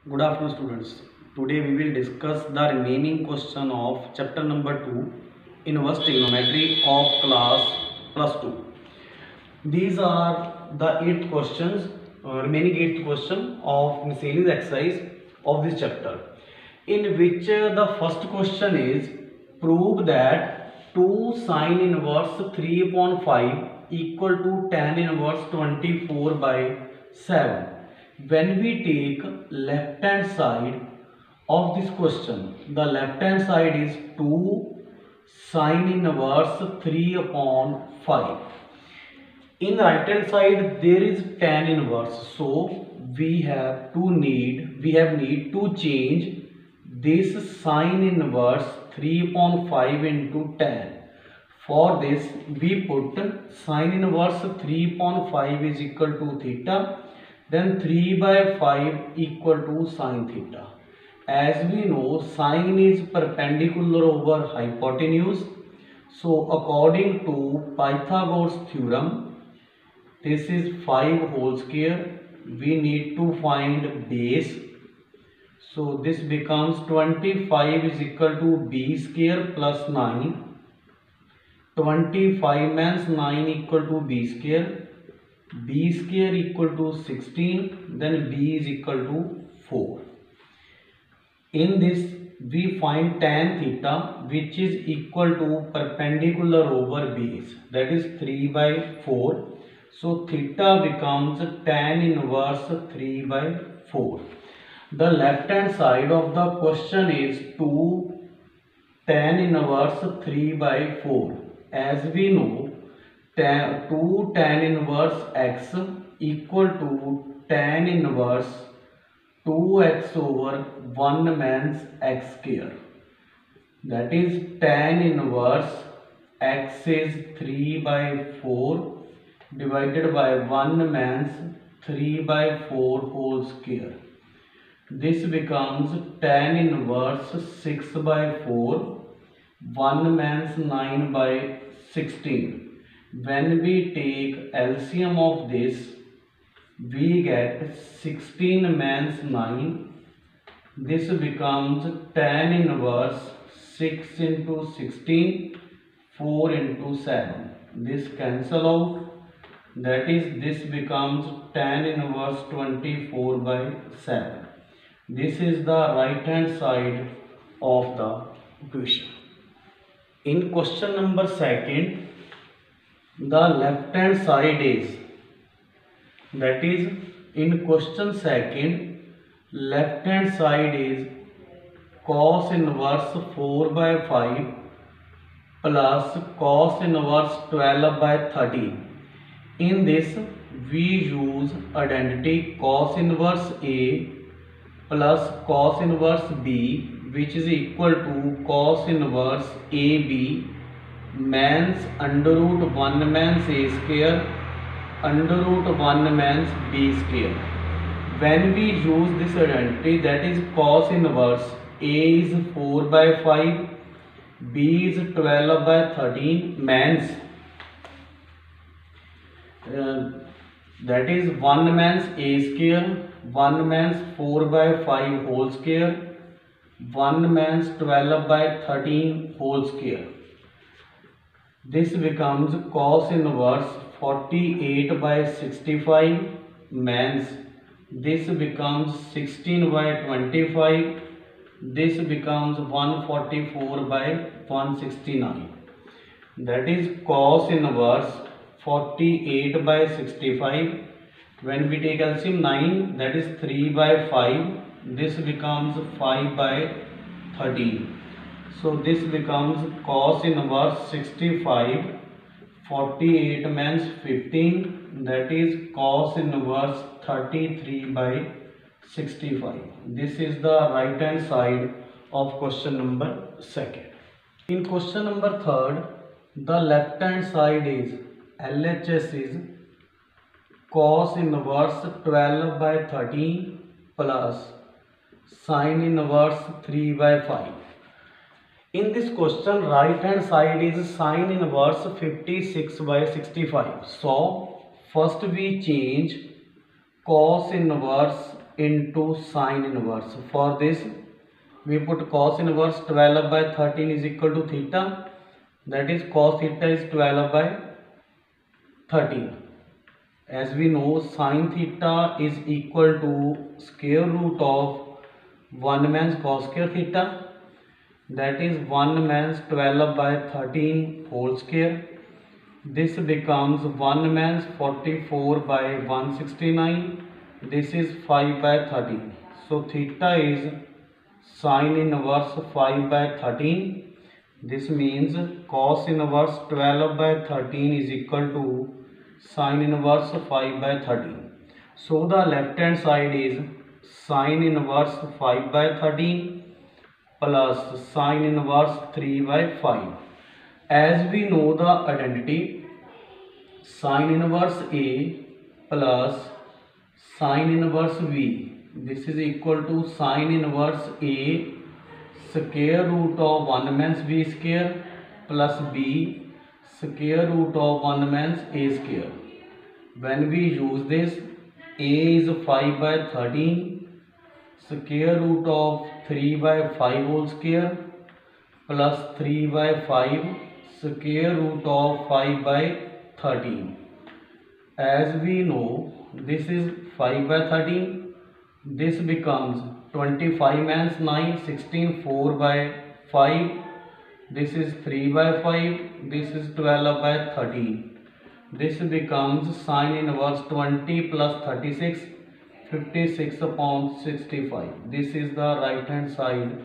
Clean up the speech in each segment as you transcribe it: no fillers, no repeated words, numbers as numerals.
Good afternoon, students. Today we will discuss the remaining question of chapter number 2, Inverse Trigonometry of class plus 2. These are the 8 questions, remaining 8th question of miscellaneous exercise of this chapter, in which the first question is prove that 2 sine inverse 3 upon 5 equal to tan inverse 24 by 7. When we take left hand side of this question, the left hand side is 2 sine inverse 3 upon 5. In the right hand side there is tan inverse, so we have need to change this sine inverse 3 upon 5 into tan. For this we put sine inverse 3 upon 5 is equal to theta, then 3 by 5 equal to sine theta. As we know, sine is perpendicular over hypotenuse. So according to Pythagoras theorem, this is 5 whole square. We need to find base. So this becomes 25 is equal to b square plus 9. 25 means 9 equal to b square. B square equal to 16, then b is equal to 4. In this we find tan theta, which is equal to perpendicular over base, that is 3 by 4. So theta becomes tan inverse 3 by 4. The left hand side of the question is 2 tan inverse 3 by 4. As we know, 2 tan inverse x equal to tan inverse 2x over 1 means x square. That is tan inverse x is 3 by 4 divided by 1 means 3 by 4 whole square. This becomes tan inverse 6 by 4. 1 means 9 by 16. When we take LCM of this, we get 16 means 9. This becomes tan inverse 6 into 16, 4 into 7. This cancel out. That is, this becomes tan inverse 24 by 7. This is the right hand side of the equation. In question number 2, the left hand side is, that is, in question 2, left hand side is cos inverse 4 by 5 plus cos inverse 12 by 13. In this we use identity cos inverse A plus cos inverse B, which is equal to cos inverse AB means under root 1 means A square, under root 1 means B square. When we use this identity, that is cos inverse A is 4 by 5, B is 12 by 13 means that is 1 means A square, 1 means 4 by 5 whole square, 1 means 12 by 13 whole square. This becomes cos inverse 48 by 65 means this becomes 16 by 25. This becomes 144 by 169. That is cos inverse 48 by 65. When we take LCM 9, that is 3 by 5. This becomes 5 by 13. So this becomes cos inverse 65. 48 means 15. That is cos inverse 33 by 65. This is the right hand side of question number 2. In question number 3, the left hand side is LHS is cos inverse 12 by 13 plus sine inverse 3 by 5. In this question, right hand side is sine inverse 56 by 65. So first we change cos inverse into sine inverse. For this we put cos inverse 12 by 13 is equal to theta, that is cos theta is 12 by 13. As we know, sine theta is equal to square root of 1 man's cos square theta, that is 1 man's 12 by 13 whole square. This becomes 1 man's 44 by 169, this is 5 by 13. So theta is sine inverse 5 by 13. This means cos inverse 12 by 13 is equal to sine inverse 5 by 13. So the left hand side is sine inverse 5 by 13 plus sine inverse 3 by 5. As we know the identity, sine inverse A plus sine inverse V, this is equal to sine inverse A square root of 1 man's B square plus B square root of 1 man's A square. When we use this, A is 5 by 13 square root of 3 by 5 whole square plus 3 by 5 square root of 5 by 13. As we know, this is 5 by 13, this becomes 25 man's 9, 16, 4 by 5, this is 3 by 5, this is 12 by 13. This becomes sine inverse 20 plus 36, 56 upon 65. This is the right hand side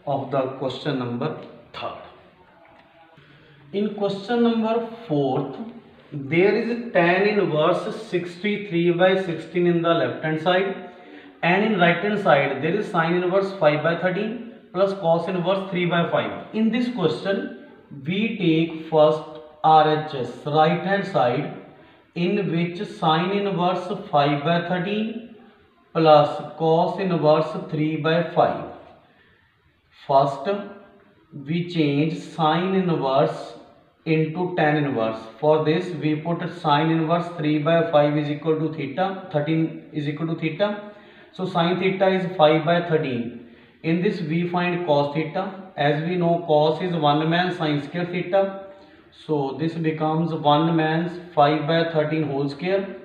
of the question number 3. In question number 4, there is tan inverse 63 by 16 in the left hand side, and in right hand side there is sine inverse 5 by 13 plus cos inverse 3 by 5. In this question we take first RHS, right hand side, in which sine inverse 5 by 13 plus cos inverse 3 by 5. First we change sine inverse into tan inverse. For this we put sine inverse 3 by 5 is equal to theta, 13 is equal to theta. So sine theta is 5 by 13. In this we find cos theta. As we know, cos is 1 man's sine square theta. So this becomes 1 man's 5 by 13 whole square.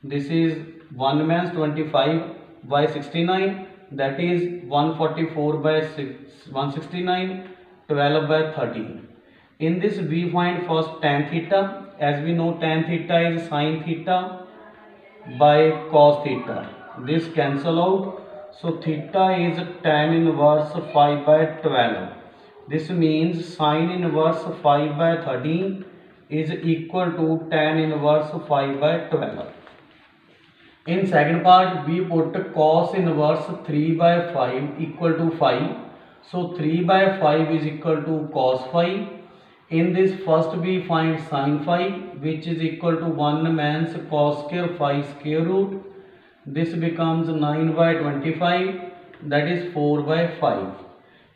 This is 1 man's 25 by 69, that is 144 by 169, 12 by 13. In this we find first tan theta. As we know, tan theta is sine theta by cos theta. This cancel out. So theta is tan inverse 5 by 12. This means sine inverse 5 by 13 is equal to tan inverse 5 by 12. In second part we put cos inverse 3 by 5 equal to 5. So 3 by 5 is equal to cos 5. In this first we find sin phi, which is equal to 1 man's cos square phi square root. This becomes 9 by 25, that is 4 by 5.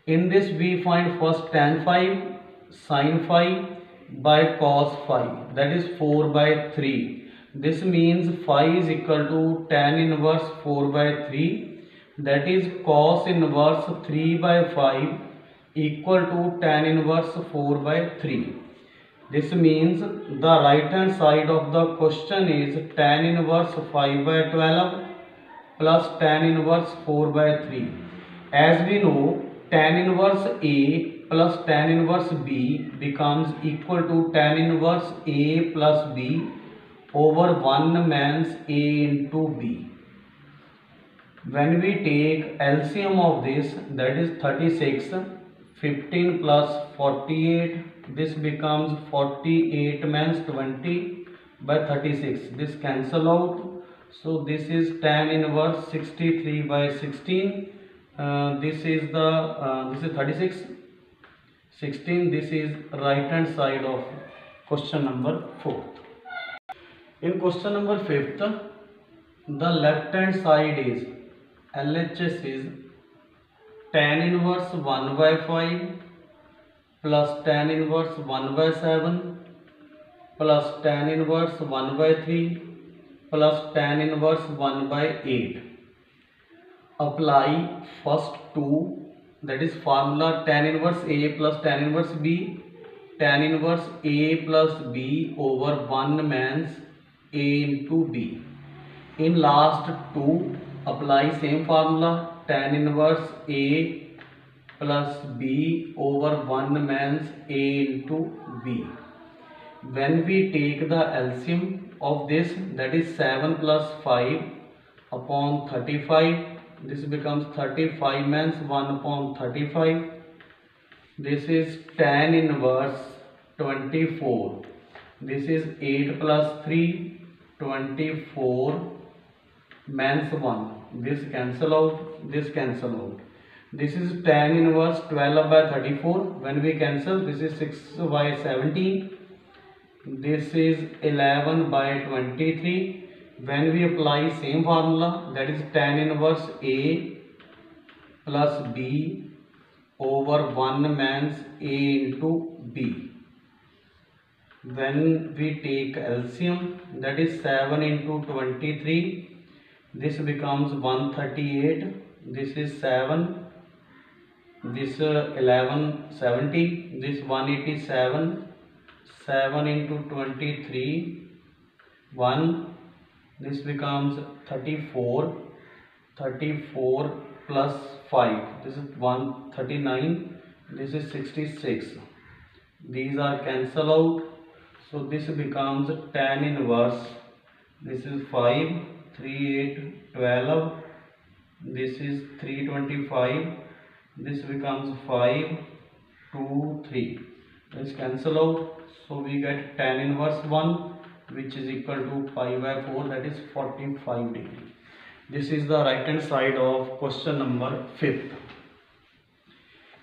In this we find first tan phi, sin phi by cos phi, that is 4 by 3. This means phi is equal to tan inverse 4 by 3, that is cos inverse 3 by 5 equal to tan inverse 4 by 3. This means the right hand side of the question is tan inverse 5 by 12 plus tan inverse 4 by 3. As we know, tan inverse A plus tan inverse B becomes equal to tan inverse A plus B over 1 man's A into B. When we take LCM of this, that is 36, 15 plus 48, this becomes 48 man's 20 by 36. This cancel out. So this is tan inverse 63 by 16. This is 36, 16. This is right hand side of question number 4. In question number 5th, the left hand side is LHS is tan inverse 1 by 5 plus tan inverse 1 by 7 plus tan inverse 1 by 3 plus tan inverse 1 by 8. apply first two, that is formula tan inverse A plus tan inverse B, tan inverse A plus B over 1 means A into B. In last two apply same formula tan inverse A plus B over 1 means A into B. When we take the LCM of this, that is 7 plus 5 upon 35, this becomes 35 means 1 upon 35. This is tan inverse 24. This is 8 plus 3, 24 means 1. This cancel out, this cancel out. This is tan inverse 12 by 34. When we cancel, this is 6 by 17. This is 11 by 23. When we apply same formula, that is tan inverse A plus B over 1 means A into B. When we take LCM, that is 7 into 23, this becomes 138. This is 7, this 11 70, this 187. 7 into 23 1, this becomes 34. 34 plus 5, this is 139. This is 66. These are cancel out, so this becomes tan inverse. This is 5 3 8 12. This is 325. This becomes 5 2 3. This cancel out, so we get tan inverse 1, which is equal to pi by 4, that is 45 degree. This is the right hand side of question number 5th.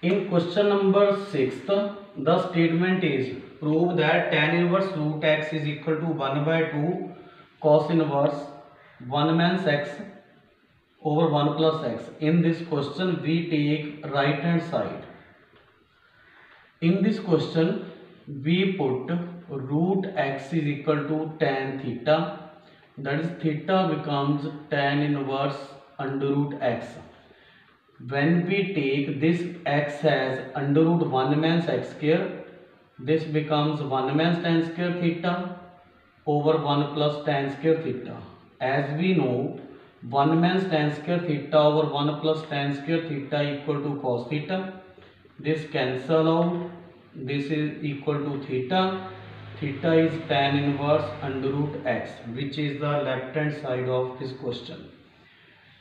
In question number 6th, the statement is prove that tan inverse root x is equal to 1 by 2 cos inverse 1 means x over 1 plus x. In this question we take right hand side. In this question we put root x is equal to tan theta, that is theta becomes tan inverse under root x. When we take this x as under root 1 means x square, this becomes 1 means tan square theta over 1 plus tan square theta. As we know, 1 means tan square theta over 1 plus tan square theta equal to cos theta. This cancel out, this is equal to theta. Theta is tan inverse under root x, which is the left hand side of this question.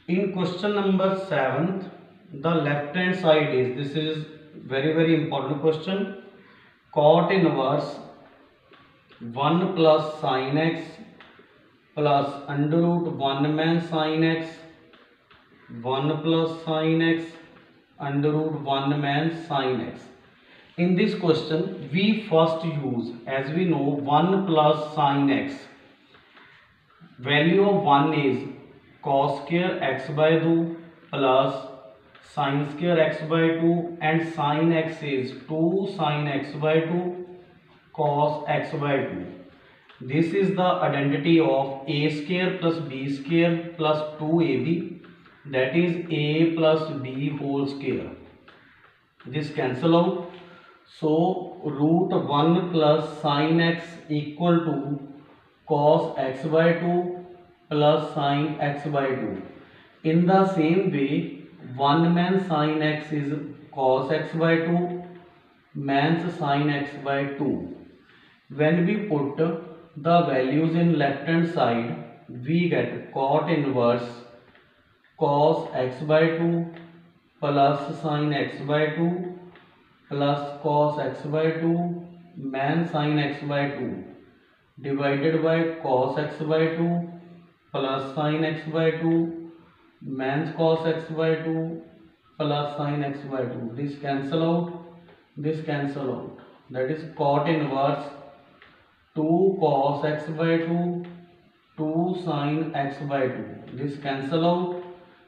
In question number 7th, the left hand side is, this is very important question, cot inverse 1 plus sin x plus under root 1 means sin x, 1 plus sin x under root 1 means sin x. In this question we first use, as we know, 1 plus sin x. Value of 1 is cos square x by 2 plus sin square x by 2, and sin x is 2 sin x by 2 cos x by 2. This is the identity of a square plus b square plus 2ab, that is a plus b whole square. This cancel out, so root 1 plus sin x equal to cos x by 2 plus sin x by 2. In the same way, 1 means sin x is cos x by 2 means sin x by 2. When we put the values in left hand side, we get cot inverse cos x by 2 plus sin x by 2 plus cos x by 2 means sin x by 2 divided by cos x by 2 plus sin x by 2 means cos x by 2 plus sin x by 2. This cancel out, this cancel out, that is cot inverse 2 cos x by 2 2 sin x by 2. This cancel out,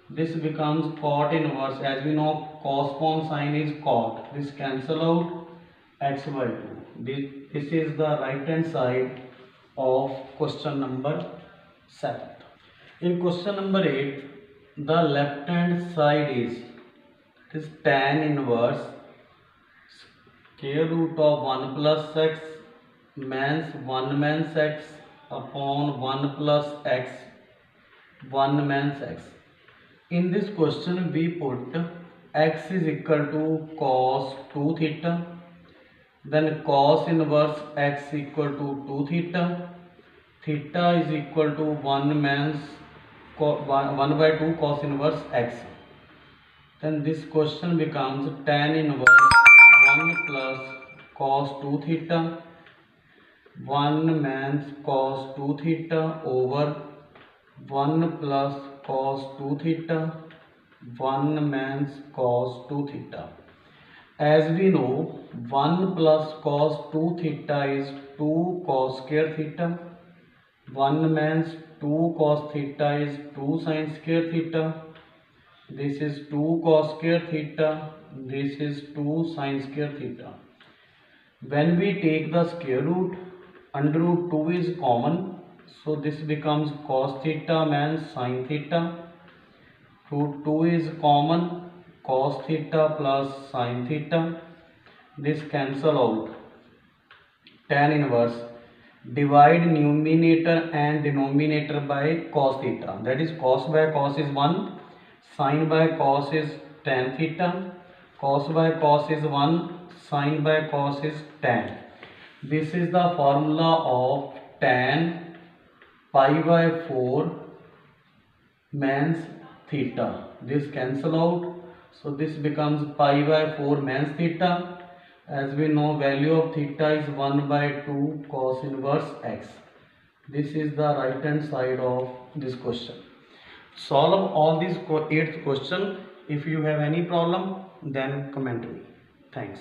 this becomes cot inverse, as we know cos upon sin is cot. This cancel out, x by 2. This is the right hand side of question number 7. In question number 8, the left hand side is tan inverse square root of 1 plus x means x upon 1 plus x 1 means x. In this question we put x is equal to cos 2 theta, then cos inverse x equal to 2 theta, theta is equal to 1 means 1 by 2 cos inverse x. Then this question becomes tan inverse 1 plus cos 2 theta 1 means cos 2 theta over 1 plus cos 2 theta 1 means cos 2 theta. As we know, 1 plus cos 2 theta is 2 cos square theta. 1 means 2 cos theta is 2 sin square theta. This is 2 cos square theta. This is 2 sin square theta. When we take the square root, under root 2 is common. So this becomes cos theta means sin theta. Root 2 is common. Cos theta plus sin theta. This cancel out. Tan inverse. Divide numerator and denominator by cos theta. That is cos by cos is 1. Sin by cos is tan theta. Cos by cos is 1. Sin by cos is tan. This is the formula of tan pi by 4 means theta. This cancel out. So this becomes pi by 4 means theta. As we know, value of theta is 1 by 2 cos inverse x. This is the right hand side of this question. Solve all these 8 questions. If you have any problem, then comment me. Thanks.